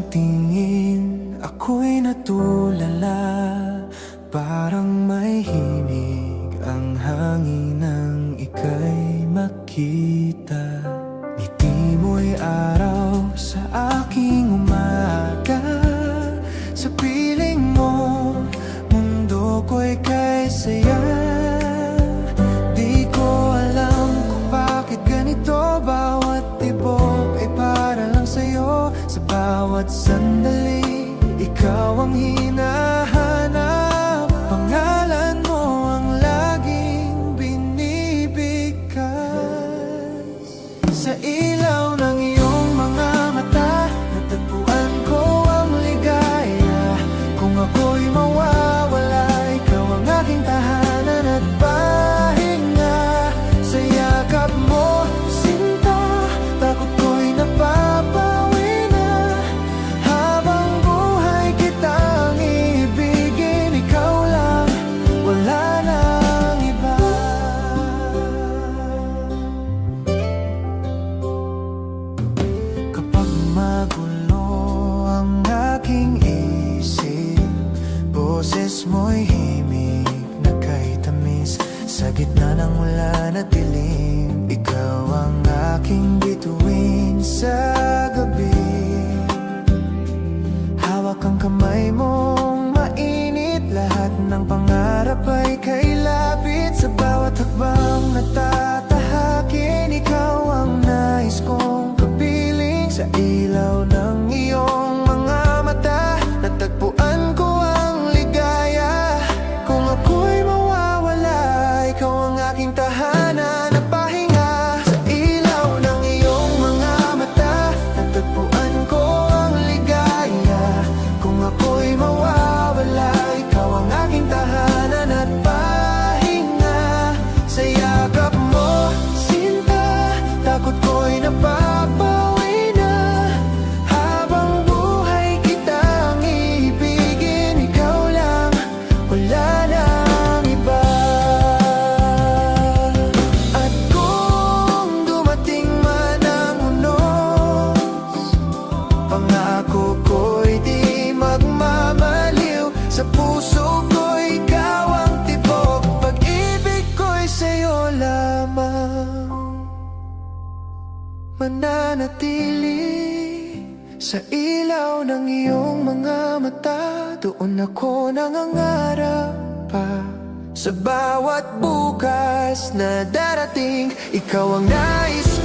tingin, ako'y natulala. Parang may himig ang hangin nang ika'y makita. Ngiti mo'y araw sa aking umaga. Sa piling mo, mundo ko'y kay saya. Di ko alam kung bakit ganito. Bawat tibok ay para lang sa'yo. Sa bawat sandali, ikaw ang hinahanap. Pangalan mo ang laging binibigkas. Sa ilaw ng iyong mga mata, natagpuan ko ang ligaya. Kung ako'y mawawala, ikaw ang aking tahanan at pahinga. Sa yakap mo, sinta, takot ko'y napapawi na. Habang buhay kitang ibigin, ikaw lang, wala nang iba. Kapag magulo ang aking isip, boses mo'y himig na kay tamis. Sa gitna ng ulan at dilim, ikaw ang aking bituin sa gabi. Hawak ang kamay mong mainit, lahat ng pangarap ay kay lapit. Sa bawat hakbang natatahakin, ikaw ang nais kong kapiling. Sa ilaw ng iyong mga mata, natagpuan ko ang ligaya. Kung ako'y mawawala, ikaw ang aking tahanan at pahinga. Sa ilaw ng iyong mga mata, natagpuan ko ang ligaya. Kung ako'y mawawala, ikaw ang aking tahanan at pahinga. Sa yakap mo, sinta, takot ko'y napapawi na. Habang buhay kitang ibigin, ikaw lang, wala nang iba. At kung dumating man ang unos, pangako ko'y di magmamaliw. Sa puso ko'y ikaw ang tibok, pag-ibig ko'y sa'yo lamang mananatili. Sa ilaw ng iyong mga mata, doon ako nangangarap pa. Sa bawat bukas na darating, ikaw ang nais